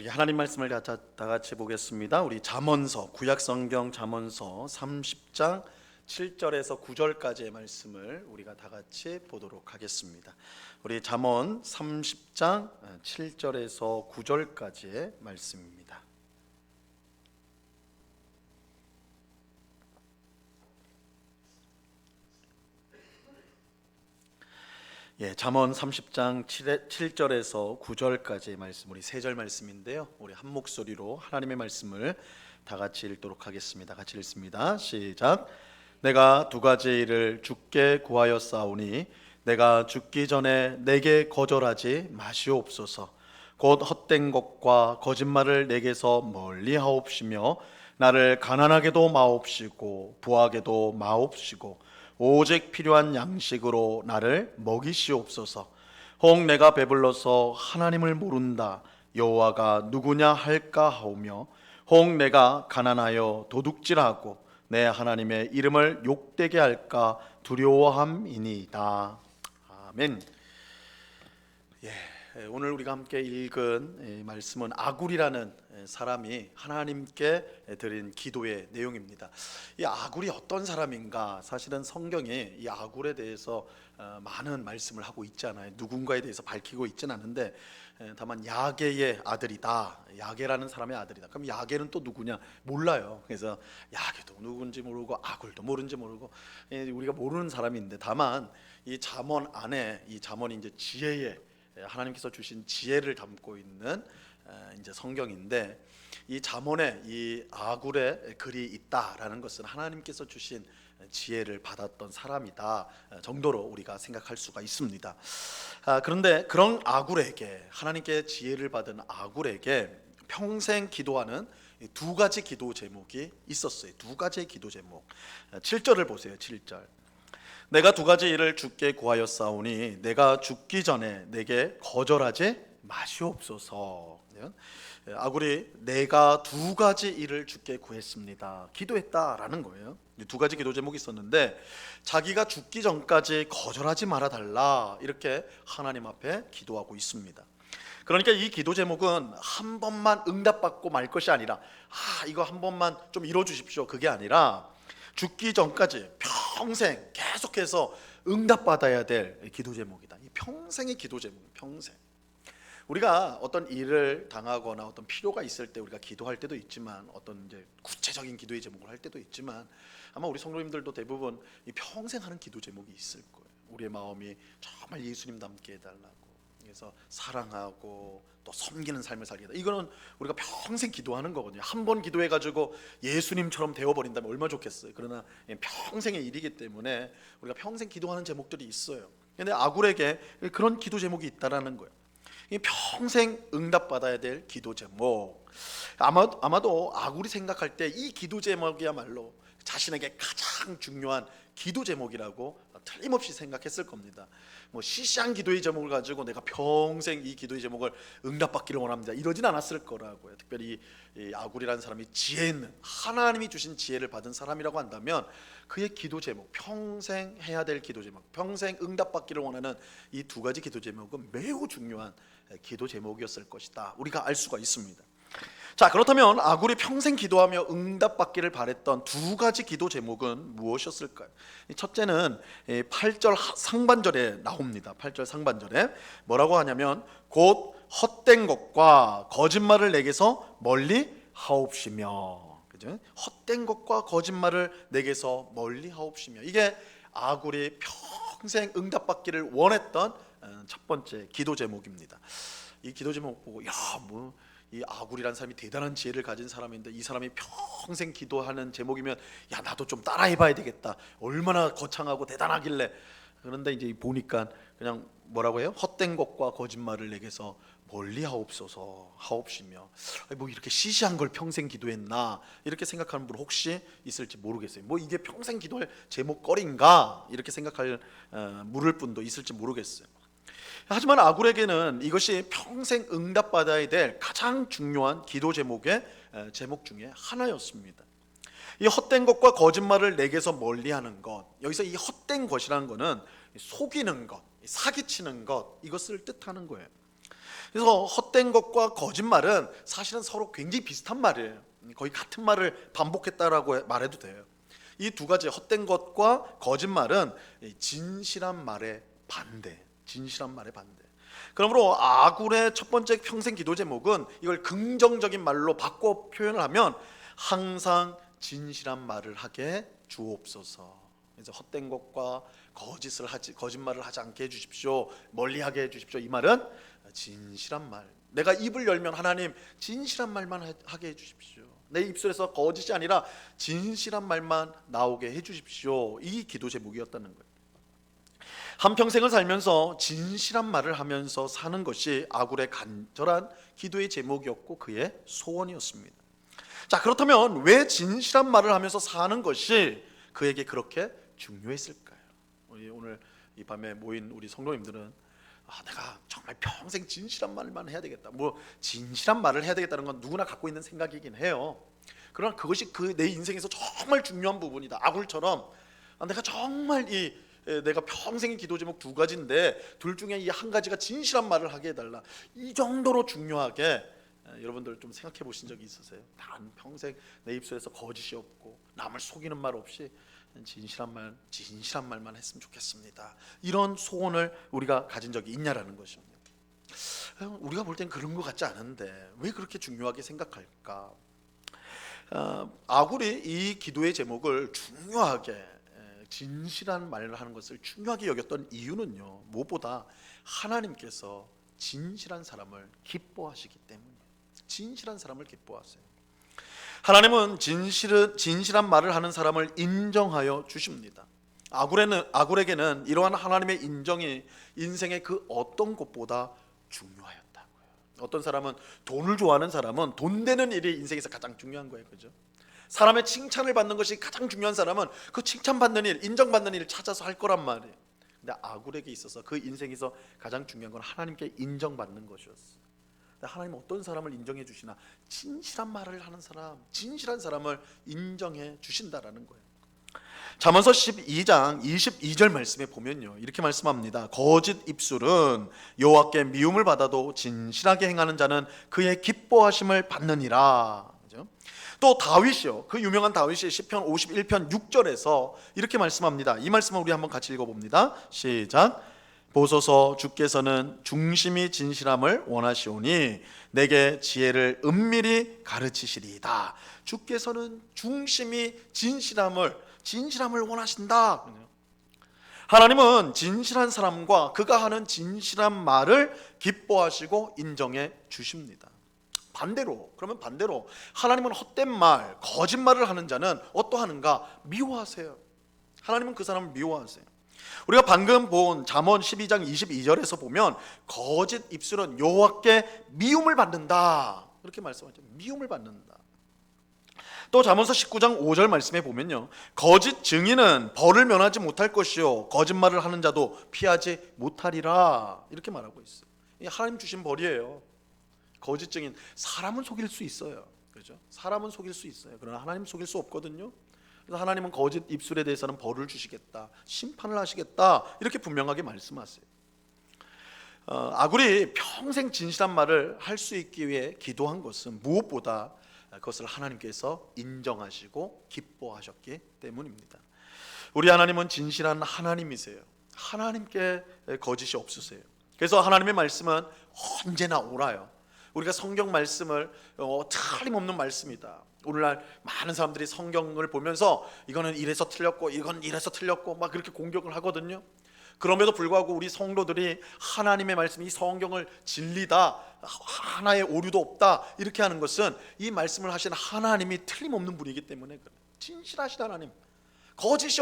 우리 하나님 말씀을 다 같이 보겠습니다. 우리 잠언서, 구약 성경 잠언서 30장 7절에서 9절까지의 말씀을 우리가 다 같이 보도록 하겠습니다. 우리 잠언 30장 7절에서 9절까지의 말씀입니다. 잠언 30장 7절에서 9절까지의 말씀, 우리 세 절 말씀인데요. 우리 한 목소리로 하나님의 말씀을 다 같이 읽도록 하겠습니다. 같이 읽습니다. 시작. 내가 두 가지 일을 주께 구하였사오니 내가 죽기 전에 내게 거절하지 마시옵소서. 곧 헛된 것과 거짓말을 내게서 멀리 하옵시며 나를 가난하게도 마옵시고 부하게도 마옵시고 오직 필요한 양식으로 나를 먹이시옵소서. 혹 내가 배불러서 하나님을 모른다 여호와가 누구냐 할까 하오며 혹 내가 가난하여 도둑질하고 내 하나님의 이름을 욕되게 할까 두려워함이니이다. 아멘. 오늘 우리가 함께 읽은 말씀은 아굴이라는 사람이 하나님께 드린 기도의 내용입니다. 이 아굴이 어떤 사람인가? 사실은 성경에 이 아굴에 대해서 많은 말씀을 하고 있지 않아요. 누군가에 대해서 밝히고 있지는 않은데 다만 야게의 아들이다. 야게라는 사람의 아들이다. 그럼 야게는 또 누구냐? 몰라요. 그래서 야게도 누군지 모르고 아굴도 모르는지 모르고 우리가 모르는 사람인데 다만 이 잠언 안에 이 잠언이 이제 지혜의 하나님께서 주신 지혜를 담고 있는 이제 성경인데 이 잠언에 이 아굴의 글이 있다라는 것은 하나님께서 주신 지혜를 받았던 사람이다 정도로 우리가 생각할 수가 있습니다. 그런데 그런 아굴에게 하나님께 지혜를 받은 아굴에게 평생 기도하는 두 가지 기도 제목이 있었어요. 두 가지의 기도 제목. 7절을 보세요. 7절. 내가 두 가지 일을 주께 구하였사오니 내가 죽기 전에 내게 거절하지 마시옵소서. 아굴이 내가 두 가지 일을 주께 구했습니다. 기도했다라는 거예요. 두 가지 기도 제목이 있었는데 자기가 죽기 전까지 거절하지 말아달라 이렇게 하나님 앞에 기도하고 있습니다. 그러니까 이 기도 제목은 한 번만 응답받고 말 것이 아니라 이거 한 번만 좀 이뤄주십시오 그게 아니라 죽기 전까지 평생 계속해서 응답받아야 될 기도 제목이다. 이 평생의 기도 제목, 평생. 우리가 어떤 일을 당하거나 어떤 필요가 있을 때 우리가 기도할 때도 있지만 어떤 이제 구체적인 기도의 제목을 할 때도 있지만 아마 우리 성도님들도 대부분 이 평생 하는 기도 제목이 있을 거예요. 우리의 마음이 정말 예수님 닮게 해달라고. 그래서 사랑하고 또 섬기는 삶을 살게 다 이거는 우리가 평생 기도하는 거거든요. 한 번 기도해가지고 예수님처럼 되어버린다면 얼마나 좋겠어요. 그러나 평생의 일이기 때문에 우리가 평생 기도하는 제목들이 있어요. 근데 아굴에게 그런 기도 제목이 있다라는 거예요. 평생 응답받아야 될 기도 제목. 아마도 아굴이 생각할 때 이 기도 제목이야말로 자신에게 가장 중요한 기도 제목이라고 틀림없이 생각했을 겁니다. 뭐 시시한 기도의 제목을 가지고 내가 평생 이 기도의 제목을 응답받기를 원합니다 이러진 않았을 거라고요. 특별히 이 아굴이라는 사람이 지혜 있는 하나님이 주신 지혜를 받은 사람이라고 한다면 그의 기도 제목, 평생 해야 될 기도 제목, 평생 응답받기를 원하는 이 두 가지 기도 제목은 매우 중요한 기도 제목이었을 것이다 우리가 알 수가 있습니다. 자, 그렇다면 아굴이 평생 기도하며 응답받기를 바랬던 두 가지 기도 제목은 무엇이었을까요? 첫째는 8절 상반절에 나옵니다. 8절 상반절에 뭐라고 하냐면 곧 헛된 것과 거짓말을 내게서 멀리 하옵시며. 그죠? 헛된 것과 거짓말을 내게서 멀리 하옵시며. 이게 아굴이 평생 응답받기를 원했던 첫 번째 기도 제목입니다. 이 기도 제목 보고 이 아굴이라는 사람이 대단한 지혜를 가진 사람인데 이 사람이 평생 기도하는 제목이면 나도 좀 따라해봐야 되겠다. 얼마나 거창하고 대단하길래. 그런데 이제 보니까 그냥 뭐라고 해요? 헛된 것과 거짓말을 내게서 멀리 하옵시며. 뭐 이렇게 시시한 걸 평생 기도했나 이렇게 생각하는 분 혹시 있을지 모르겠어요. 뭐 이게 평생 기도할 제목거리인가 이렇게 물을 분도 있을지 모르겠어요. 하지만 아굴에게는 이것이 평생 응답받아야 될 가장 중요한 기도 제목의 제목 중에 하나였습니다. 이 헛된 것과 거짓말을 내게서 멀리하는 것, 여기서 이 헛된 것이라는 것은 속이는 것, 사기치는 것 이것을 뜻하는 거예요. 그래서 헛된 것과 거짓말은 사실은 서로 굉장히 비슷한 말이에요. 거의 같은 말을 반복했다라고 말해도 돼요. 이 두 가지 헛된 것과 거짓말은 진실한 말의 반대, 진실한 말의 반대. 그러므로 아굴의 첫 번째 평생 기도 제목은 이걸 긍정적인 말로 바꿔 표현을 하면 항상 진실한 말을 하게 주옵소서. 그래서 헛된 것과 거짓말을 하지 않게 해주십시오. 멀리하게 해주십시오. 이 말은 진실한 말. 내가 입을 열면 하나님 진실한 말만 하게 해주십시오. 내 입술에서 거짓이 아니라 진실한 말만 나오게 해주십시오. 이 기도 제목이었다는 거예요. 한평생을 살면서 진실한 말을 하면서 사는 것이 아굴의 간절한 기도의 제목이었고 그의 소원이었습니다. 자, 그렇다면 왜 진실한 말을 하면서 사는 것이 그에게 그렇게 중요했을까요? 오늘 이 밤에 모인 우리 성도님들은 내가 정말 평생 진실한 말만 해야 되겠다. 진실한 말을 해야 되겠다는 건 누구나 갖고 있는 생각이긴 해요. 그러나 그것이 내 인생에서 정말 중요한 부분이다. 아굴처럼 내가 정말 내가 평생의 기도 제목 두 가지인데 둘 중에 이 한 가지가 진실한 말을 하게 해달라. 이 정도로 중요하게 여러분들 좀 생각해 보신 적이 있으세요? 난 평생 내 입술에서 거짓이 없고 남을 속이는 말 없이 진실한 말만 했으면 좋겠습니다. 이런 소원을 우리가 가진 적이 있냐라는 것입니다. 우리가 볼 땐 그런 것 같지 않은데 왜 그렇게 중요하게 생각할까? 아굴이 이 기도의 제목을 중요하게 진실한 말을 하는 것을 중요하게 여겼던 이유는요, 무엇보다 하나님께서 진실한 사람을 기뻐하시기 때문이에요. 진실한 사람을 기뻐하세요. 하나님은 진실한 말을 하는 사람을 인정하여 주십니다. 아굴에게는 이러한 하나님의 인정이 인생의 그 어떤 것보다 중요하였다고요. 어떤 사람은 돈을 좋아하는 사람은 돈 되는 일이 인생에서 가장 중요한 거예요, 그죠? 사람의 칭찬을 받는 것이 가장 중요한 사람은 그 칭찬받는 일, 인정받는 일을 찾아서 할 거란 말이에요. 근데 아굴에게 있어서 그 인생에서 가장 중요한 건 하나님께 인정받는 것이었어요. 하나님은 어떤 사람을 인정해 주시나? 진실한 말을 하는 사람, 진실한 사람을 인정해 주신다라는 거예요. 잠언서 12장 22절 말씀에 보면요, 이렇게 말씀합니다. 거짓 입술은 여호와께 미움을 받아도 진실하게 행하는 자는 그의 기뻐하심을 받느니라. 그죠? 또 다윗이요, 그 유명한 다윗이 시편 51편 6절에서 이렇게 말씀합니다. 이 말씀을 우리 한번 같이 읽어봅니다. 시작. 보소서, 주께서는 중심이 진실함을 원하시오니 내게 지혜를 은밀히 가르치시리이다. 주께서는 중심이 진실함을 원하신다. 하나님은 진실한 사람과 그가 하는 진실한 말을 기뻐하시고 인정해 주십니다. 그러면 반대로 하나님은 헛된 말, 거짓말을 하는 자는 어떠하는가? 미워하세요. 하나님은 그 사람을 미워하세요. 우리가 방금 본 잠언 12장 22절에서 보면 거짓 입술은 여호와께 미움을 받는다, 이렇게 말씀하죠. 미움을 받는다. 또 잠언서 19장 5절 말씀에 보면요, 거짓 증인은 벌을 면하지 못할 것이요 거짓말을 하는 자도 피하지 못하리라, 이렇게 말하고 있어요. 이게 하나님 주신 벌이에요. 거짓 증인, 사람은 속일 수 있어요, 그렇죠? 사람은 속일 수 있어요. 그러나 하나님 속일 수 없거든요. 그래서 하나님은 거짓 입술에 대해서는 벌을 주시겠다, 심판을 하시겠다, 이렇게 분명하게 말씀하세요. 아굴이 평생 진실한 말을 할 수 있기 위해 기도한 것은 무엇보다 그것을 하나님께서 인정하시고 기뻐하셨기 때문입니다. 우리 하나님은 진실한 하나님이세요. 하나님께 거짓이 없으세요. 그래서 하나님의 말씀은 언제나 옳아요. 우리가 성경 말씀을 틀림없는 말씀이다. 오늘날 많은 사람들이 성경을 보면서 이거는 이래서 틀렸고 이건 이래서 틀렸고 막 그렇게 공격을 하거든요. 그럼에도 불구하고 우리 성도들이 하나님의 말씀, 이 성경을 진리다, 하나의 오류도 없다, 이렇게 하는 것은 이 말씀을 하신 하나님이 틀림없는 분이기 때문에 그래요. 진실하신 하나님, 거짓이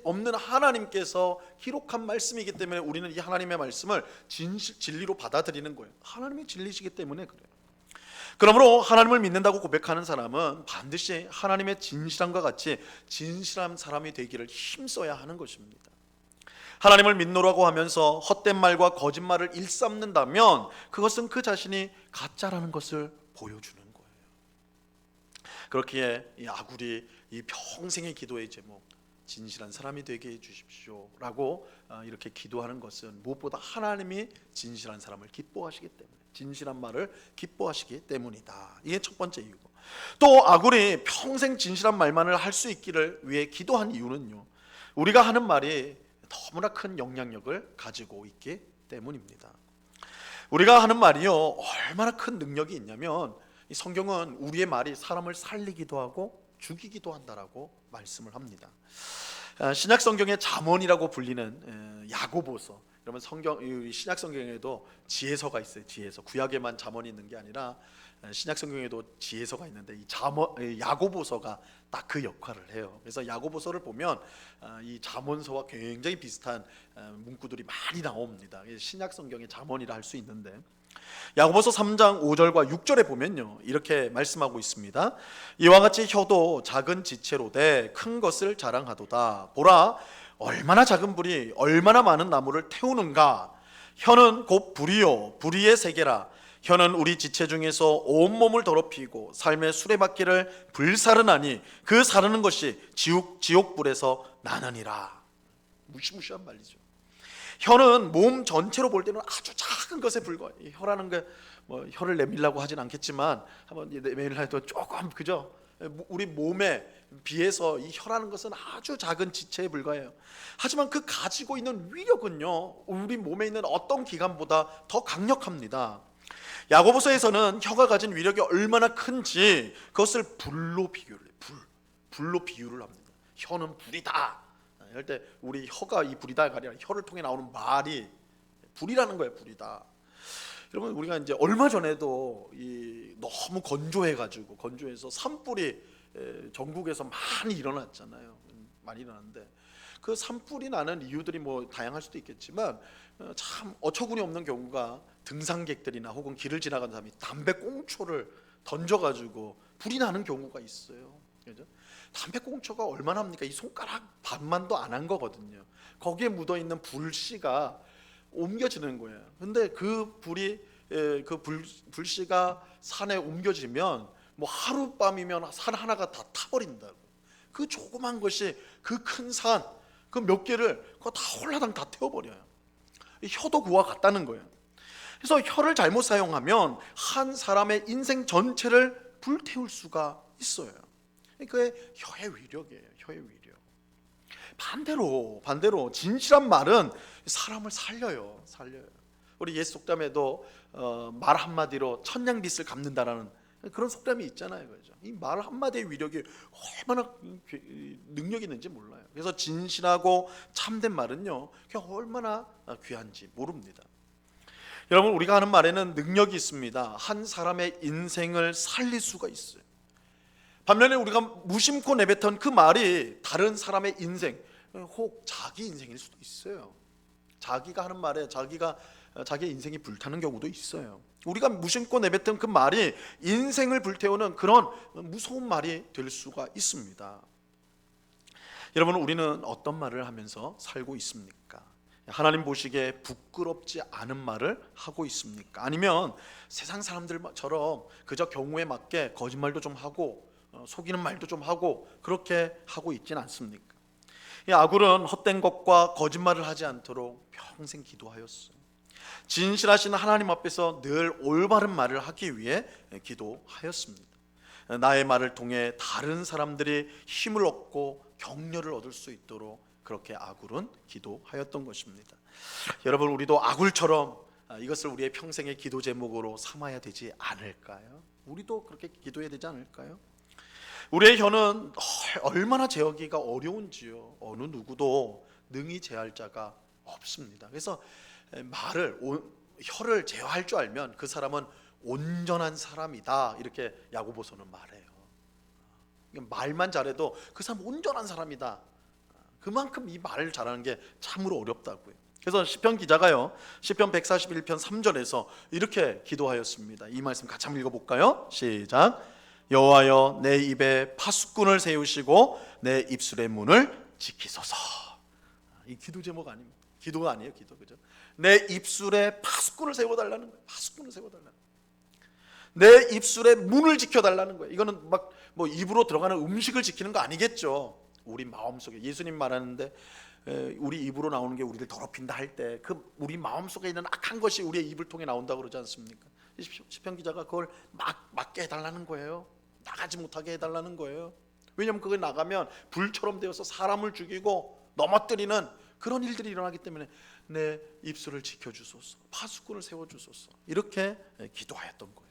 없는 하나님께서 기록한 말씀이기 때문에 우리는 이 하나님의 말씀을 진리로 받아들이는 거예요. 하나님이 진리시기 때문에 그래요. 그러므로 하나님을 믿는다고 고백하는 사람은 반드시 하나님의 진실함과 같이 진실한 사람이 되기를 힘써야 하는 것입니다. 하나님을 믿노라고 하면서 헛된 말과 거짓말을 일삼는다면 그것은 그 자신이 가짜라는 것을 보여주는 거예요. 그렇기에 이 아굴이 이 평생의 기도의 제목, 진실한 사람이 되게 해주십시오라고 이렇게 기도하는 것은 무엇보다 하나님이 진실한 사람을 기뻐하시기 때문에, 진실한 말을 기뻐하시기 때문이다. 이게 첫 번째 이유고, 또 아굴이 평생 진실한 말만을 할 수 있기를 위해 기도한 이유는요, 우리가 하는 말이 너무나 큰 영향력을 가지고 있기 때문입니다. 우리가 하는 말이요, 얼마나 큰 능력이 있냐면, 이 성경은 우리의 말이 사람을 살리기도 하고 죽이기도 한다라고 말씀을 합니다. 신약 성경의 잠언이라고 불리는 야고보서, 여러분 신약 성경에도 지혜서가 있어요. 지혜서, 구약에만 잠언이 있는 게 아니라 신약 성경에도 지혜서가 있는데, 이 야고보서가 딱 그 역할을 해요. 그래서 야고보서를 보면 이 잠언서와 굉장히 비슷한 문구들이 많이 나옵니다. 신약 성경의 잠언이라 할 수 있는데, 야고보서 3장 5절과 6절에 보면요, 이렇게 말씀하고 있습니다. 이와 같이 혀도 작은 지체로 돼 큰 것을 자랑하도다. 보라, 얼마나 작은 불이 얼마나 많은 나무를 태우는가. 혀는 곧 불이요 불의의 세계라. 혀는 우리 지체 중에서 온몸을 더럽히고 삶의 수레바퀴를 불사르나니 그 사르는 것이 지옥불에서 나느니라. 무시무시한 말이죠. 혀는 몸 전체로 볼 때는 아주 작은 것에 불과해요. 혀라는 게 뭐 혀를 내밀라고 하진 않겠지만, 한번 내밀라 해도 조금, 그죠? 우리 몸에 비해서 이 혀라는 것은 아주 작은 지체에 불과해요. 하지만 그 가지고 있는 위력은요, 우리 몸에 있는 어떤 기관보다 더 강력합니다. 야고보서에서는 혀가 가진 위력이 얼마나 큰지 그것을 불로 비유를 해요. 불로 비유를 합니다. 혀는 불이다. 이럴 때 우리 혀가 이 불이다가 아니라 혀를 통해 나오는 말이 불이라는 거예요. 불이다. 여러분, 우리가 이제 얼마 전에도 너무 건조해서 산불이 전국에서 많이 일어났잖아요. 많이 일어났는데, 그 산불이 나는 이유들이 뭐 다양할 수도 있겠지만, 참 어처구니 없는 경우가 등산객들이나 혹은 길을 지나가는 사람이 담배 꽁초를 던져가지고 불이 나는 경우가 있어요. 그죠? 담배 꽁초가 얼마나 합니까? 이 손가락 반만도 안 한 거거든요. 거기에 묻어 있는 불씨가 옮겨지는 거예요. 근데 그 불씨가 산에 옮겨지면 뭐 하룻밤이면 산 하나가 다 타버린다고. 그 조그만 것이 그 큰 산, 그 몇 개를 그거 다 홀라당 다 태워버려요. 혀도 그와 같다는 거예요. 그래서 혀를 잘못 사용하면 한 사람의 인생 전체를 불태울 수가 있어요. 그게 혀의 위력이에요. 혀의 위력. 반대로 진실한 말은 사람을 살려요. 우리 옛 속담에도 말 한마디로 천냥빚을 갚는다라는 그런 속담이 있잖아요. 그죠? 이 말 한마디의 위력이 얼마나 능력이 있는지 몰라요. 그래서 진실하고 참된 말은요, 얼마나 귀한지 모릅니다. 여러분, 우리가 하는 말에는 능력이 있습니다. 한 사람의 인생을 살릴 수가 있어요. 반면에 우리가 무심코 내뱉은 그 말이 다른 사람의 인생, 혹 자기 인생일 수도 있어요. 자기가 하는 말에 자기의 인생이 불타는 경우도 있어요. 우리가 무심코 내뱉은 그 말이 인생을 불태우는 그런 무서운 말이 될 수가 있습니다. 여러분, 우리는 어떤 말을 하면서 살고 있습니까? 하나님 보시기에 부끄럽지 않은 말을 하고 있습니까? 아니면 세상 사람들처럼 그저 경우에 맞게 거짓말도 좀 하고 속이는 말도 좀 하고 그렇게 하고 있진 않습니까? 이 아굴은 헛된 것과 거짓말을 하지 않도록 평생 기도하였어요. 진실하신 하나님 앞에서 늘 올바른 말을 하기 위해 기도하였습니다. 나의 말을 통해 다른 사람들이 힘을 얻고 격려를 얻을 수 있도록 그렇게 아굴은 기도하였던 것입니다. 여러분, 우리도 아굴처럼 이것을 우리의 평생의 기도 제목으로 삼아야 되지 않을까요? 우리도 그렇게 기도해야 되지 않을까요? 우리의 혀는 얼마나 제어하기가 어려운지요, 어느 누구도 능히 제할 자가 없습니다. 그래서 혀를 제어할 줄 알면 그 사람은 온전한 사람이다, 이렇게 야고보서는 말해요. 말만 잘해도 그 사람 온전한 사람이다. 그만큼 이 말을 잘하는 게 참으로 어렵다고요. 그래서 시편 기자가요, 시편 141편 3절에서 이렇게 기도하였습니다. 이 말씀 같이 한번 읽어볼까요? 시작. 여호와여, 내 입에 파수꾼을 세우시고 내 입술의 문을 지키소서. 이 기도 제목 아닙니다. 기도가 아니에요, 기도. 그죠? 내 입술에 파수꾼을 세워달라는 거예요. 파수꾼을 세워달라는 거예요. 내 입술의 문을 지켜달라는 거예요. 이거는 막 뭐 입으로 들어가는 음식을 지키는 거 아니겠죠. 우리 마음속에, 예수님 말하는데 우리 입으로 나오는 게 우리를 더럽힌다 할 때 그 우리 마음속에 있는 악한 것이 우리의 입을 통해 나온다고 그러지 않습니까? 시편 기자가 그걸 막게 해달라는 거예요. 나가지 못하게 해달라는 거예요. 왜냐하면 그게 나가면 불처럼 되어서 사람을 죽이고 넘어뜨리는 그런 일들이 일어나기 때문에 내 입술을 지켜주소서, 파수꾼을 세워주소서, 이렇게 기도하였던 거예요.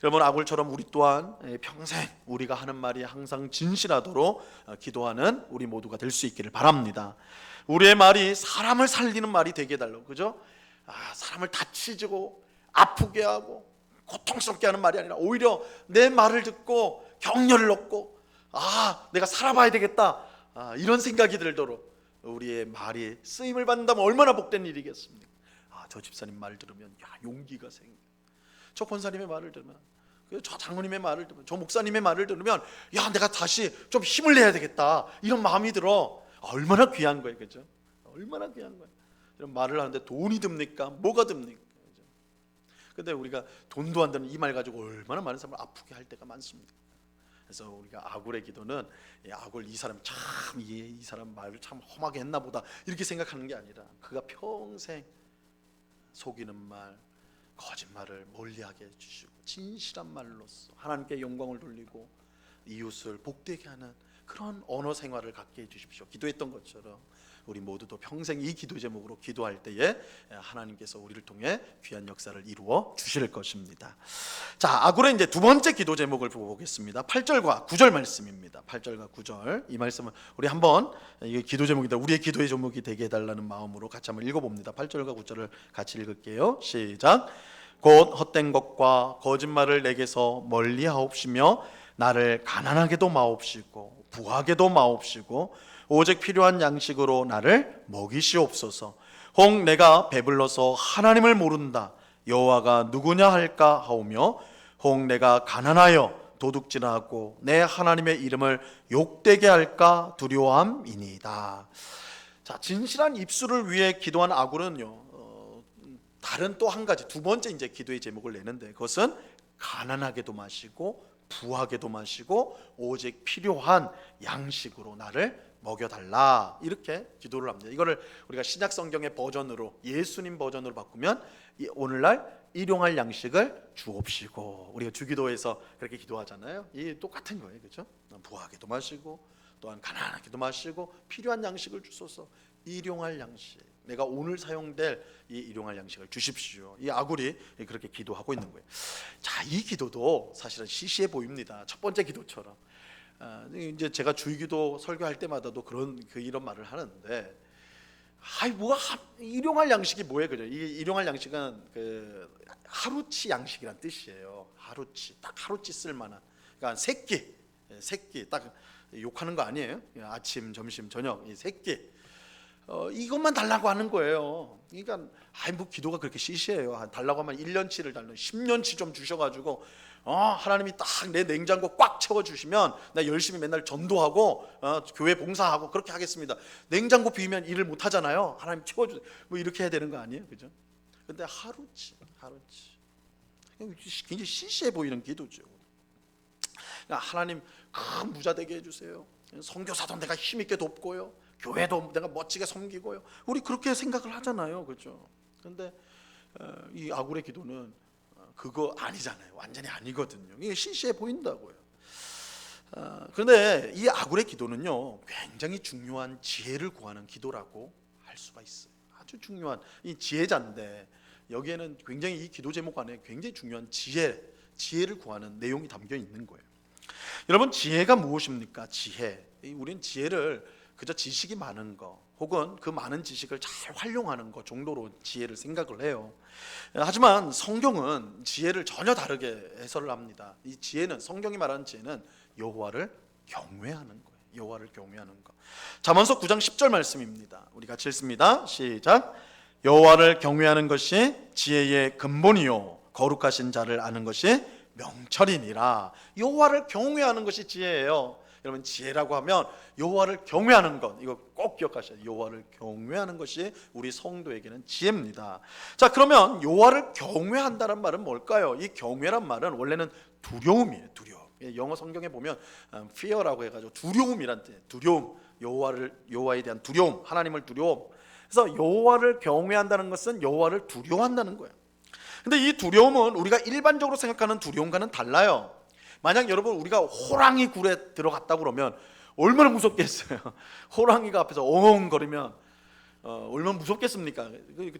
여러분, 아굴처럼 우리 또한 평생 우리가 하는 말이 항상 진실하도록 기도하는 우리 모두가 될 수 있기를 바랍니다. 우리의 말이 사람을 살리는 말이 되게 해달라고, 그죠? 사람을 다치고 아프게 하고 고통스럽게 하는 말이 아니라 오히려 내 말을 듣고 격려를 얻고 내가 살아봐야 되겠다, 이런 생각이 들도록 우리의 말이 쓰임을 받는다면 얼마나 복된 일이겠습니까? 저 집사님 말 들으면 용기가 생겨. 저 권사님의 말을 들으면, 저 장로님의 말을 들으면, 저 목사님의 말을 들으면 내가 다시 좀 힘을 내야 되겠다, 이런 마음이 들어. 얼마나 귀한 거예요, 그죠? 얼마나 귀한 거예요. 이런 말을 하는데 돈이 듭니까? 뭐가 듭니까? 그죠? 근데 우리가 돈도 안 드는 이 말 가지고 얼마나 많은 사람을 아프게 할 때가 많습니다. 그래서 우리가 아굴의 기도는 아굴 이 사람 참 이 사람 말을 참 험하게 했나 보다, 이렇게 생각하는 게 아니라 그가 평생 속이는 말, 거짓말을 멀리하게 해주시고 진실한 말로써 하나님께 영광을 돌리고 이웃을 복되게 하는 그런 언어 생활을 갖게 해주십시오. 기도했던 것처럼 우리 모두도 평생 이 기도 제목으로 기도할 때에 하나님께서 우리를 통해 귀한 역사를 이루어 주실 것입니다. 자, 아굴의 이제 두 번째 기도 제목을 보겠습니다. 8절과 9절 말씀입니다. 8절과 9절, 이 말씀은 우리 한번, 이게 기도 제목이다, 우리의 기도의 제목이 되게 해달라는 마음으로 같이 한번 읽어봅니다. 8절과 9절을 같이 읽을게요. 시작. 곧 헛된 것과 거짓말을 내게서 멀리하옵시며 나를 가난하게도 마옵시고 부하게도 마옵시고 오직 필요한 양식으로 나를 먹이시옵소서. 혹 내가 배불러서 하나님을 모른다, 여호와가 누구냐 할까 하오며, 혹 내가 가난하여 도둑질하고 내 하나님의 이름을 욕되게 할까 두려워함이니이다. 자, 진실한 입술을 위해 기도한 아굴은요, 다른 또 한 가지, 두 번째 이제 기도의 제목을 내는데, 그것은 가난하게도 마시고 부하게도 마시고 오직 필요한 양식으로 나를 먹여달라, 이렇게 기도를 합니다. 이거를 우리가 신약 성경의 버전으로, 예수님 버전으로 바꾸면 오늘날 일용할 양식을 주옵시고, 우리가 주기도에서 그렇게 기도하잖아요. 이 똑같은 거예요, 그렇죠? 부하게도 마시고 또한 가난하게도 마시고 필요한 양식을 주소서. 일용할 양식, 내가 오늘 사용될 이 일용할 양식을 주십시오. 이 아굴이 그렇게 기도하고 있는 거예요. 자, 이 기도도 사실은 시시해 보입니다. 첫 번째 기도처럼. 이제 제가 주기도 설교할 때마다도 이런 말을 하는데, 뭐가 일용할 양식이 뭐예요, 그죠? 이 일용할 양식은 그 하루치 양식이란 뜻이에요. 하루치, 딱 하루치 쓸만한. 그러니까 세끼 딱 욕하는 거 아니에요? 아침, 점심, 저녁 이 세끼. 이것만 달라고 하는 거예요. 그러니까 뭐 기도가 그렇게 시시해요. 달라고 하면 1년치를 달라고, 10년치 좀 주셔가지고 하나님이 딱 내 냉장고 꽉 채워주시면 나 열심히 맨날 전도하고 교회 봉사하고 그렇게 하겠습니다. 냉장고 비우면 일을 못 하잖아요. 하나님 채워주, 뭐 이렇게 해야 되는 거 아니에요, 그죠? 근데 하루치 굉장히 시시해 보이는 기도죠. 하나님 큰 부자 되게 해주세요. 선교사도 내가 힘있게 돕고요, 교회도 내가 멋지게 섬기고요. 우리 그렇게 생각을 하잖아요, 그렇죠? 그런데 이 아굴의 기도는 그거 아니잖아요. 완전히 아니거든요. 이게 시시해 보인다고요. 그런데 이 아굴의 기도는요, 굉장히 중요한 지혜를 구하는 기도라고 할 수가 있어요. 아주 중요한 이 지혜자인데, 여기에는 굉장히 이 기도 제목 안에 굉장히 중요한 지혜를 구하는 내용이 담겨 있는 거예요. 여러분, 지혜가 무엇입니까? 지혜. 우리는 지혜를 그저 지식이 많은 거, 혹은 그 많은 지식을 잘 활용하는 것 정도로 지혜를 생각을 해요. 하지만 성경은 지혜를 전혀 다르게 해설을 합니다. 이 지혜는, 성경이 말하는 지혜는 여호와를 경외하는 거예요. 여호와를 경외하는 것. 잠언서 9장 10절 말씀입니다. 우리 같이 읽습니다. 시작. 여호와를 경외하는 것이 지혜의 근본이요 거룩하신 자를 아는 것이 명철이니라. 여호와를 경외하는 것이 지혜예요. 여러분, 지혜라고 하면 여호와를 경외하는 것, 이거 꼭 기억하셔야 돼요. 여호와를 경외하는 것이 우리 성도에게는 지혜입니다. 자, 그러면 여호와를 경외한다는 말은 뭘까요? 이 경외란 말은 원래는 두려움이에요. 두려움. 영어 성경에 보면 fear라고 해가지고 두려움이란 뜻이에요. 두려움, 여호와에 대한 두려움, 하나님을 두려움. 그래서 여호와를 경외한다는 것은 여호와를 두려워한다는 거예요. 근데 이 두려움은 우리가 일반적으로 생각하는 두려움과는 달라요. 만약 여러분 우리가 호랑이 굴에 들어갔다 그러면 얼마나 무섭겠어요. 호랑이가 앞에서 엉엉거리면 얼마나 무섭겠습니까?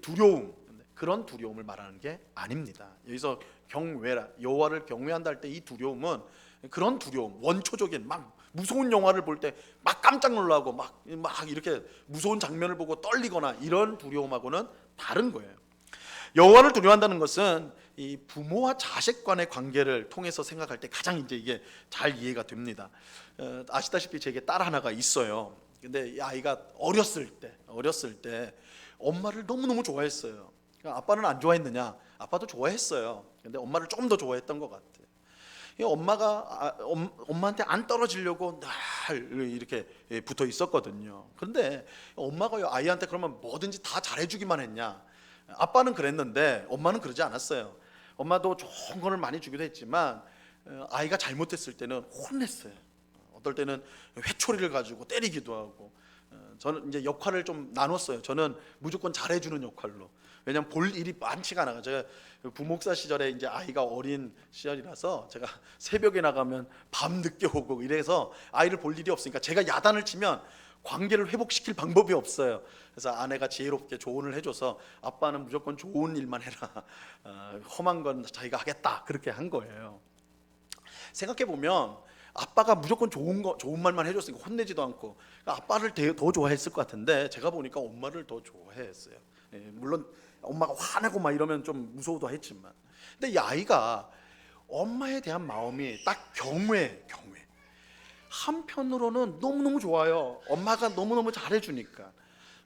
두려움, 그런 두려움을 말하는 게 아닙니다. 여기서 경외라, 여호와를 경외한다 할 때 이 두려움은 그런 두려움, 원초적인 막 무서운 영화를 볼 때 막 깜짝 놀라고 막 이렇게 무서운 장면을 보고 떨리거나 이런 두려움하고는 다른 거예요. 여호와를 두려워한다는 것은 이 부모와 자식 간의 관계를 통해서 생각할 때 가장 이제 이게 잘 이해가 됩니다. 아시다시피 제게 딸 하나가 있어요. 근데 이 아이가 어렸을 때 엄마를 너무너무 좋아했어요. 아빠는 안 좋아했느냐? 아빠도 좋아했어요. 근데 엄마를 조금 더 좋아했던 것 같아요. 엄마가 엄마한테 안 떨어지려고 늘 이렇게 붙어 있었거든요. 그런데 엄마가 아이한테 그러면 뭐든지 다 잘해주기만 했냐? 아빠는 그랬는데 엄마는 그러지 않았어요. 엄마도 좋은 거를 많이 주기도 했지만 아이가 잘못했을 때는 혼냈어요. 어떨 때는 회초리를 가지고 때리기도 하고. 저는 이제 역할을 좀 나눴어요. 저는 무조건 잘해주는 역할로. 왜냐하면 볼 일이 많지가 않아요. 제가 부목사 시절에 이제 아이가 어린 시절이라서 제가 새벽에 나가면 밤 늦게 오고 이래서 아이를 볼 일이 없으니까 제가 야단을 치면 관계를 회복시킬 방법이 없어요. 그래서 아내가 지혜롭게 조언을 해줘서 아빠는 무조건 좋은 일만 해라. 험한 건 자기가 하겠다. 그렇게 한 거예요. 생각해 보면 아빠가 무조건 좋은 말만 해줬으니까 혼내지도 않고 아빠를 더 좋아했을 것 같은데 제가 보니까 엄마를 더 좋아했어요. 물론 엄마가 화내고 막 이러면 좀 무서워도 했지만, 근데 이 아이가 엄마에 대한 마음이 딱 경외. 한편으로는 너무너무 좋아요. 엄마가 너무너무 잘해주니까.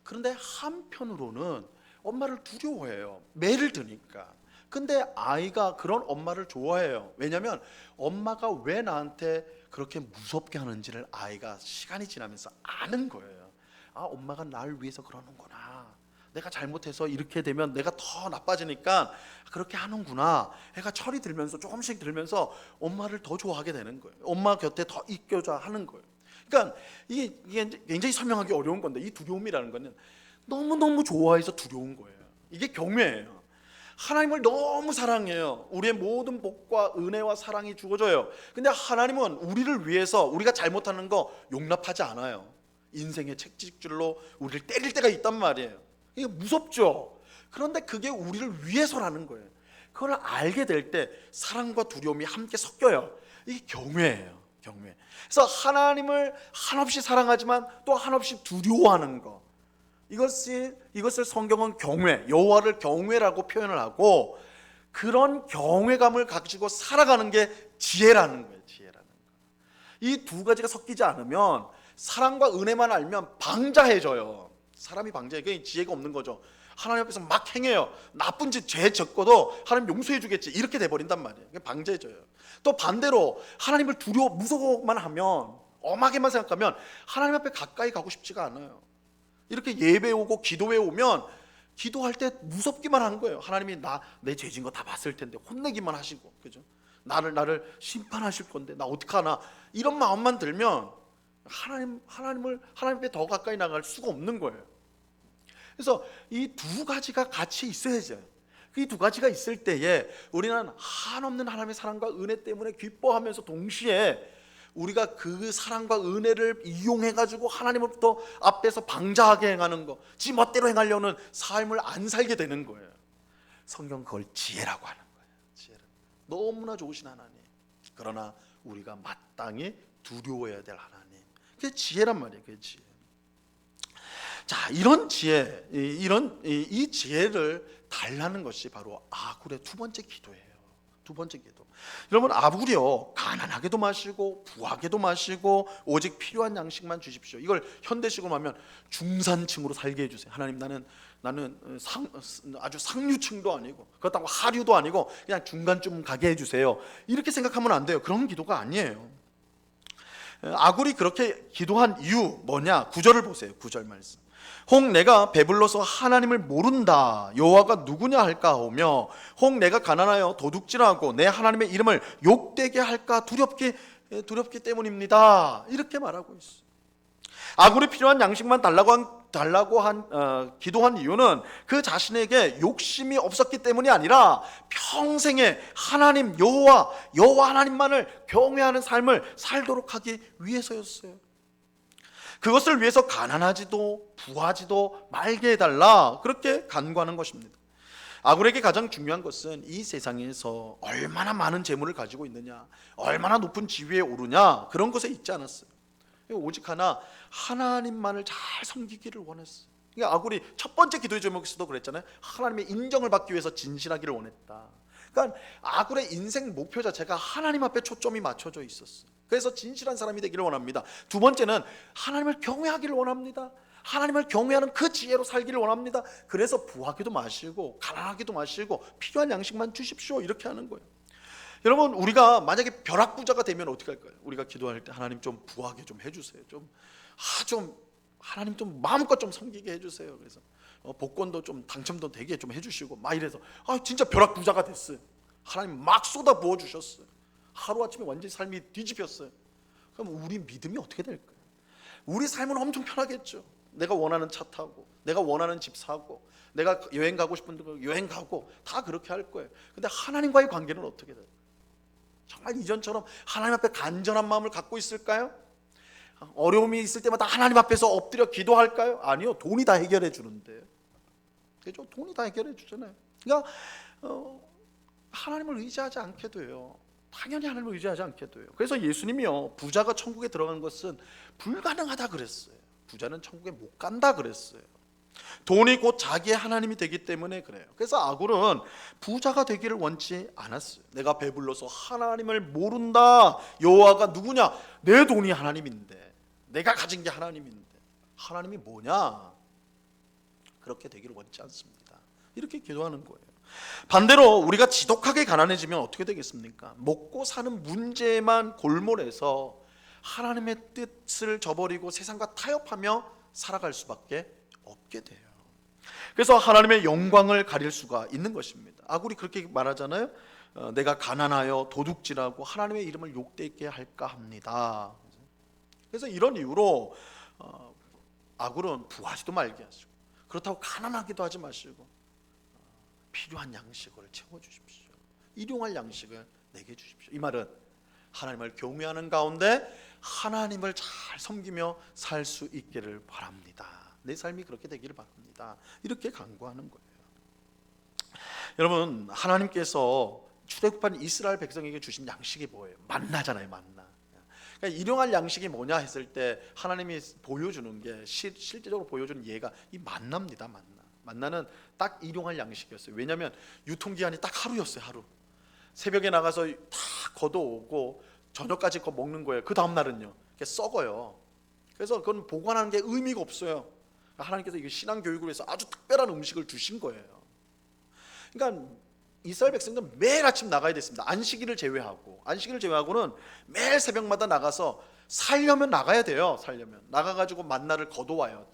그런데 한편으로는 엄마를 두려워해요. 매를 드니까. 근데 아이가 그런 엄마를 좋아해요. 왜냐하면 엄마가 왜 나한테 그렇게 무섭게 하는지를 아이가 시간이 지나면서 아는 거예요. 아, 엄마가 날 위해서 그러는구나. 내가 잘못해서 이렇게 되면 내가 더 나빠지니까 그렇게 하는구나. 애가 철이 들면서 조금씩 들면서 엄마를 더 좋아하게 되는 거예요. 엄마 곁에 더 있겨자 하는 거예요. 그러니까 이게 굉장히 설명하기 어려운 건데, 이 두려움이라는 거는 너무너무 좋아해서 두려운 거예요. 이게 경외예요. 하나님을 너무 사랑해요. 우리의 모든 복과 은혜와 사랑이 주어져요. 근데 하나님은 우리를 위해서 우리가 잘못하는 거 용납하지 않아요. 인생의 채찍질로 우리를 때릴 때가 있단 말이에요. 이게 무섭죠. 그런데 그게 우리를 위해서라는 거예요. 그걸 알게 될 때 사랑과 두려움이 함께 섞여요. 이게 경외예요. 경외. 그래서 하나님을 한없이 사랑하지만 또 한없이 두려워하는 거, 이것을 성경은 경외, 여호와를 경외라고 표현을 하고, 그런 경외감을 가지고 살아가는 게 지혜라는 거예요. 지혜라는 거. 이 두 가지가 섞이지 않으면, 사랑과 은혜만 알면 방자해져요. 사람이 방자해. 그게 지혜가 없는 거죠. 하나님 앞에서 막 행해요. 나쁜 짓, 죄 적고도 하나님 용서해 주겠지, 이렇게 돼버린단 말이에요. 그게 방자해져요. 또 반대로 하나님을 무서워만 하면, 엄하게만 생각하면 하나님 앞에 가까이 가고 싶지가 않아요. 이렇게 예배 오고 기도회 오면 기도할 때 무섭기만 한 거예요. 하나님이 내 죄진 거 다 봤을 텐데 혼내기만 하시고, 그죠? 나를 심판하실 건데 나 어떡하나, 이런 마음만 들면 하나님 앞에 더 가까이 나갈 수가 없는 거예요. 그래서 이 두 가지가 같이 있어야죠. 이 두 가지가 있을 때에 우리는 한없는 하나님의 사랑과 은혜 때문에 기뻐하면서 동시에 우리가 그 사랑과 은혜를 이용해가지고 하나님으로부터 앞에서 방자하게 행하는 거, 지 멋대로 행하려는 삶을 안 살게 되는 거예요. 성경 그걸 지혜라고 하는 거예요. 지혜를. 너무나 좋으신 하나님, 그러나 우리가 마땅히 두려워해야 될 하나님, 그게 지혜란 말이에요. 그게 지혜. 자, 이런 지혜, 이 지혜를 달라는 것이 바로 아굴의 두 번째 기도예요. 두 번째 기도. 여러분, 아굴이요, 가난하게도 마시고 부하게도 마시고 오직 필요한 양식만 주십시오. 이걸 현대식으로 하면 중산층으로 살게 해주세요. 하나님, 나는 아주 상류층도 아니고 그렇다고 하류도 아니고 그냥 중간쯤 가게 해주세요. 이렇게 생각하면 안 돼요. 그런 기도가 아니에요. 아굴이 그렇게 기도한 이유 뭐냐? 9절을 보세요. 9절 말씀. 혹 내가 배불러서 하나님을 모른다, 여호와가 누구냐 할까 하며, 혹 내가 가난하여 도둑질하고 내 하나님의 이름을 욕되게 할까 두렵기 때문입니다. 이렇게 말하고 있어요. 아굴이 필요한 양식만 달라고 한 달라고 기도한 이유는 그 자신에게 욕심이 없었기 때문이 아니라 평생에 하나님 여호와 하나님만을 경외하는 삶을 살도록 하기 위해서였어요. 그것을 위해서 가난하지도 부하지도 말게 해달라, 그렇게 간구하는 것입니다. 아굴에게 가장 중요한 것은 이 세상에서 얼마나 많은 재물을 가지고 있느냐, 얼마나 높은 지위에 오르냐, 그런 것에 있지 않았어요. 오직 하나님만을 잘 섬기기를 원했어요. 그러니까 아굴이 첫 번째 기도의 제목에서도 그랬잖아요. 하나님의 인정을 받기 위해서 진실하기를 원했다. 그러니까 아굴의 인생 목표 자체가 하나님 앞에 초점이 맞춰져 있었어요. 그래서 진실한 사람이 되기를 원합니다. 두 번째는 하나님을 경외하기를 원합니다. 하나님을 경외하는 그 지혜로 살기를 원합니다. 그래서 부하기도 마시고 가난하기도 마시고 필요한 양식만 주십시오, 이렇게 하는 거예요. 여러분, 우리가 만약에 벼락부자가 되면 어떻게 할까요? 우리가 기도할 때 하나님 좀 부하게 좀 해주세요. 하나님 좀 마음껏 좀 섬기게 해주세요. 그래서 복권도 좀 당첨도 되게 좀 해주시고 막 이래서 진짜 벼락부자가 됐어요. 하나님 막 쏟아 부어 주셨어요. 하루아침에 완전히 삶이 뒤집혔어요. 그럼 우리 믿음이 어떻게 될까요? 우리 삶은 엄청 편하겠죠. 내가 원하는 차 타고, 내가 원하는 집 사고, 내가 여행 가고 싶은 데 여행 가고, 다 그렇게 할 거예요. 근데 하나님과의 관계는 어떻게 돼요? 정말 이전처럼 하나님 앞에 간절한 마음을 갖고 있을까요? 어려움이 있을 때마다 하나님 앞에서 엎드려 기도할까요? 아니요. 돈이 다 해결해 주는데. 그죠? 돈이 다 해결해 주잖아요. 그러니까 하나님을 의지하지 않게 돼요. 당연히 하나님을 의지하지 않게 돼요. 그래서 예수님이요, 부자가 천국에 들어간 것은 불가능하다 그랬어요. 부자는 천국에 못 간다 그랬어요. 돈이 곧 자기의 하나님이 되기 때문에 그래요. 그래서 아굴은 부자가 되기를 원치 않았어요. 내가 배불러서 하나님을 모른다. 여호와가 누구냐? 내 돈이 하나님인데, 내가 가진 게 하나님인데 하나님이 뭐냐? 그렇게 되기를 원치 않습니다. 이렇게 기도하는 거예요. 반대로 우리가 지독하게 가난해지면 어떻게 되겠습니까? 먹고 사는 문제만 골몰해서 하나님의 뜻을 저버리고 세상과 타협하며 살아갈 수밖에 없게 돼요. 그래서 하나님의 영광을 가릴 수가 있는 것입니다. 아굴이 그렇게 말하잖아요. 내가 가난하여 도둑질하고 하나님의 이름을 욕되게 할까 합니다. 그래서 이런 이유로 아굴은 부하지도 말게 하시고, 그렇다고 가난하기도 하지 마시고 필요한 양식을 채워주십시오. 일용할 양식을 내게 주십시오. 이 말은 하나님을 경외하는 가운데 하나님을 잘 섬기며 살 수 있기를 바랍니다. 내 삶이 그렇게 되기를 바랍니다. 이렇게 간구하는 거예요. 여러분, 하나님께서 출애굽한 이스라엘 백성에게 주신 양식이 뭐예요? 만나잖아요. 만나. 그러니까 일용할 양식이 뭐냐 했을 때 하나님이 보여주는 게, 실제적으로 보여주는 예가 이 만나입니다. 만나는 딱 일용할 양식이었어요. 왜냐하면 유통기한이 딱 하루였어요. 하루. 새벽에 나가서 다 걷어오고 저녁까지 거 먹는 거예요. 그 다음 날은요, 썩어요. 그래서 그건 보관하는 게 의미가 없어요. 하나님께서 이게 신앙 교육을 위해서 아주 특별한 음식을 주신 거예요. 그러니까 이스라엘 백성들은 매일 아침 나가야 됐습니다. 안식일을 제외하고는 매일 새벽마다 나가서 살려면 나가야 돼요. 살려면 나가가지고 만나를 걷어와요.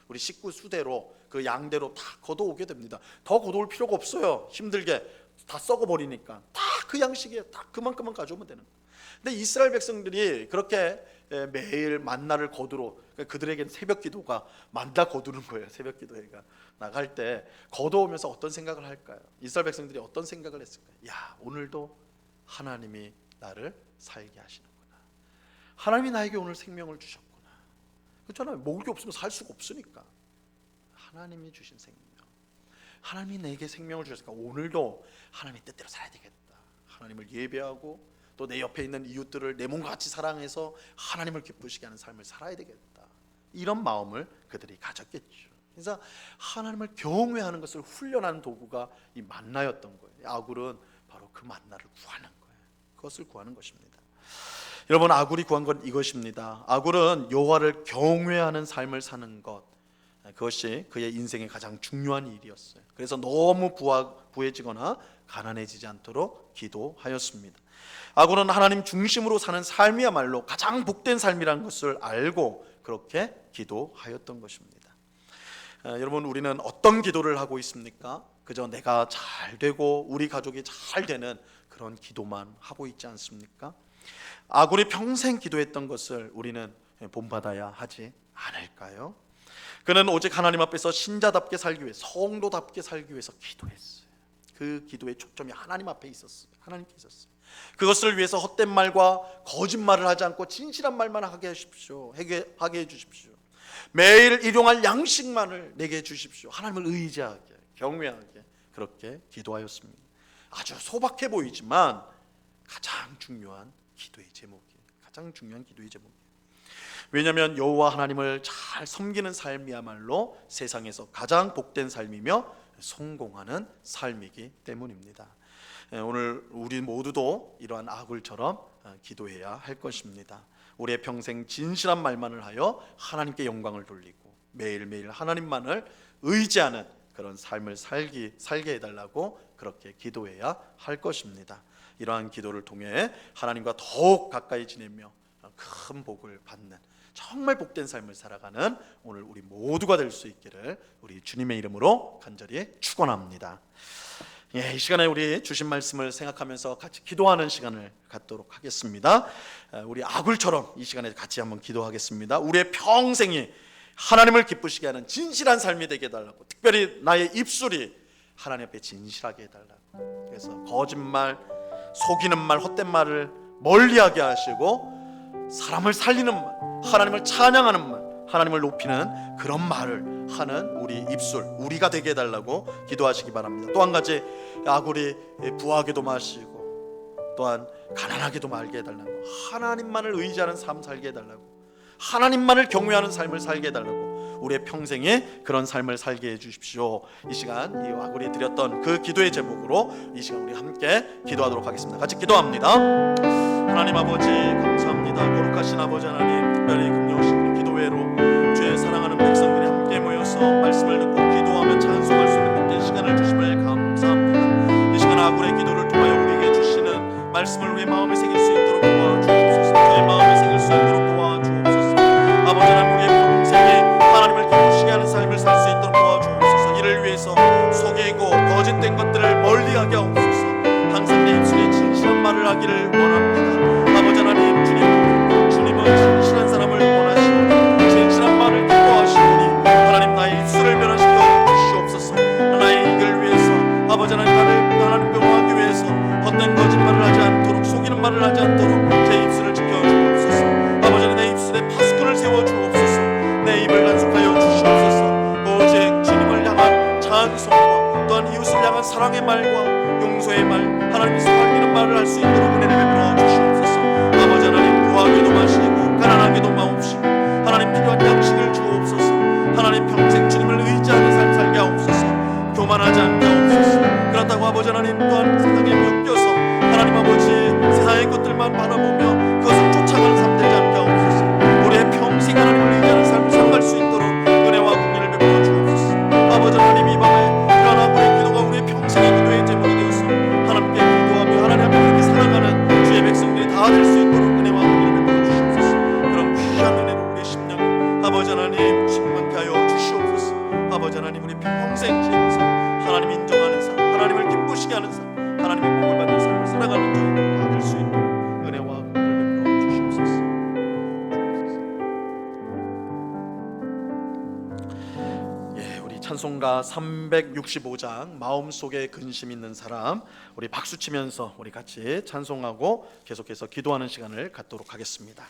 우리 식구 수대로, 그 양대로 다 걷어오게 됩니다. 더 걷어올 필요가 없어요. 힘들게 다 썩어버리니까 다 그 양식이에요. 다 그만큼만 가져오면 되는 거예요. 근데 이스라엘 백성들이 그렇게 매일 만나를 거두러, 그들에게는 새벽 기도가 만나 거두는 거예요. 새벽 기도회가 나갈 때 거두오면서 어떤 생각을 할까요? 이스라엘 백성들이 어떤 생각을 했을까요? 야, 오늘도 하나님이 나를 살게 하시는구나. 하나님이 나에게 오늘 생명을 주셨구나. 그렇잖아요. 먹을 게 없으면 살 수가 없으니까. 하나님이 주신 생명, 하나님이 내게 생명을 주셨으니까 오늘도 하나님의 뜻대로 살아야 되겠다. 하나님을 예배하고 또 내 옆에 있는 이웃들을 내 몸과 같이 사랑해서 하나님을 기쁘시게 하는 삶을 살아야 되겠다. 이런 마음을 그들이 가졌겠죠. 그래서 하나님을 경외하는 것을 훈련하는 도구가 이 만나였던 거예요. 아굴은 바로 그 만나를 구하는 거예요. 그것을 구하는 것입니다. 여러분, 아굴이 구한 건 이것입니다. 아굴은 여호와를 경외하는 삶을 사는 것, 그것이 그의 인생의 가장 중요한 일이었어요. 그래서 너무 부해지거나 가난해지지 않도록 기도하였습니다. 아굴은 하나님 중심으로 사는 삶이야말로 가장 복된 삶이라는 것을 알고 그렇게 기도하였던 것입니다. 여러분, 우리는 어떤 기도를 하고 있습니까? 그저 내가 잘 되고 우리 가족이 잘 되는 그런 기도만 하고 있지 않습니까? 아굴이 평생 기도했던 것을 우리는 본받아야 하지 않을까요? 그는 오직 하나님 앞에서 신자답게 살기 위해, 성도답게 살기 위해서 기도했어요. 그 기도의 초점이 하나님 앞에 있었어요. 하나님께 있었어요. 그것을 위해서 헛된 말과 거짓말을 하지 않고 진실한 말만 하게 하십시오. 하게 해주십시오. 매일 일용할 양식만을 내게 주십시오. 하나님을 의지하게, 경외하게 그렇게 기도하였습니다. 아주 소박해 보이지만 가장 중요한 기도의 제목이에요. 가장 중요한 기도의 제목이에요. 왜냐하면 여호와 하나님을 잘 섬기는 삶이야말로 세상에서 가장 복된 삶이며 성공하는 삶이기 때문입니다. 오늘 우리 모두도 이러한 아굴처럼 기도해야 할 것입니다. 우리의 평생 진실한 말만을 하여 하나님께 영광을 돌리고 매일매일 하나님만을 의지하는 그런 삶을 살게 해달라고 그렇게 기도해야 할 것입니다. 이러한 기도를 통해 하나님과 더욱 가까이 지내며 큰 복을 받는 정말 복된 삶을 살아가는 오늘 우리 모두가 될 수 있기를 우리 주님의 이름으로 간절히 축원합니다. 이 시간에 우리 주신 말씀을 생각하면서 같이 기도하는 시간을 갖도록 하겠습니다. 우리 아굴처럼 이 시간에 같이 한번 기도하겠습니다. 우리의 평생이 하나님을 기쁘시게 하는 진실한 삶이 되게 해달라고, 특별히 나의 입술이 하나님 앞에 진실하게 해달라고, 그래서 거짓말, 속이는 말, 헛된 말을 멀리하게 하시고 사람을 살리는 말, 하나님을 찬양하는 말, 하나님을 높이는 그런 말을 하는 우리 입술, 우리가 되게 해달라고 기도하시기 바랍니다. 또 한 가지, 아굴이 부하게도 마시고 또한 가난하게도 말게 해달라고, 하나님만을 의지하는 삶 살게 해달라고, 하나님만을 경외하는 삶을 살게 해달라고, 우리의 평생에 그런 삶을 살게 해주십시오. 이 시간 이 아굴이 드렸던 그 기도의 제목으로 이 시간 우리 함께 기도하도록 하겠습니다. 같이 기도합니다. 하나님 아버지 감사합니다. 거룩하신 아버지 하나님, 특별히 금요일 기도회로 주의 사랑하는 백성들이 함께 모여서 말씀을 듣고 기도하며 찬송할 수 있는 복된 시간을 주심을 감사합니다. 이 시간 아굴의 기도를 통하여 우리에게 주시는 말씀을 우리의 마음에 새길 수 있도록 도와주옵소서. 저의 마음에 새길 수 있도록 도와주옵소서. 아버지 하나님, 우리의 평생에 하나님을 기쁘시게 하는 삶을 살 수 있도록 도와주옵소서. 이를 위해서 속이고 거짓된 것들을 멀리하게 하옵소서. 항상 내 입술에 진실한 말을 하기를 원합니다. 아버지 하나님, 주님은 진실한 사람을 원하시오니 진실한 말을 기뻐하시오니 하나님, 나의 입술을 변화시켜 주시옵소서. 나의 이익을 위해서 아버지 하나님, 나를 하나님 명하기 위해서 헛된 거짓말을 하지 않도록, 속이는 말을 하지 않도록 제 입술을 지켜주옵소서. 아버지 하나님, 내 입술에 파수꾼을 세워주옵소서. 내 입을 단속하여 주시옵소서. 오직 주님을 향한 찬송과 또한 이웃을 향한 사랑의 말과 용서의 말, 하나님이 살리는 말을 할 수 있도록 은혜를 베풀어 주시옵소서. 아버지 하나님, 부하게도 마시고 가난하게도 마옵시고 하나님 필요한 양식을 주옵소서. 하나님, 평생 주님을 의지하는 삶 살게 하옵소서. 교만하지 않게 하옵소서. 그렇다고 아버지 하나님, 또한 세상에 엮여서 하나님 아버지 세상의 것들만 바라보며 그것을 쫓아가는 삶 되지 않게 하옵소서. 우리의 평생 하나님을 의지하는 삶을 살아갈 수 있도록 은혜와 긍휼을 베풀어 주옵소서. 아버지 하나님, 이 밤에 이러한 아굴의 기도가 우리의 평생의 기도의 제목이 되어서 하나님께 기도하며 하나님 앞에 그렇게 살아가는 주의 백성들이 다 될 수 있도록 은혜와 긍휼을 베풀어 주시옵소서. 그런 귀한 은혜로 우리의 심령 아버지 하나님 충만케 하여 주시옵소서. 아버지 하나님, 우리 평생 지은 삶, 하나님 인정하는 삶, 하나님을 기쁘시게 하는 삶, 하나님의 복을 받는 삶을 살아가는 저희들 다 될 수 있도록 은혜와 긍휼을 베풀어 주시옵소서. 찬송가 365장 마음속에 근심 있는 사람, 우리 박수 치면서 우리 같이 찬송하고 계속해서 기도하는 시간을 갖도록 하겠습니다.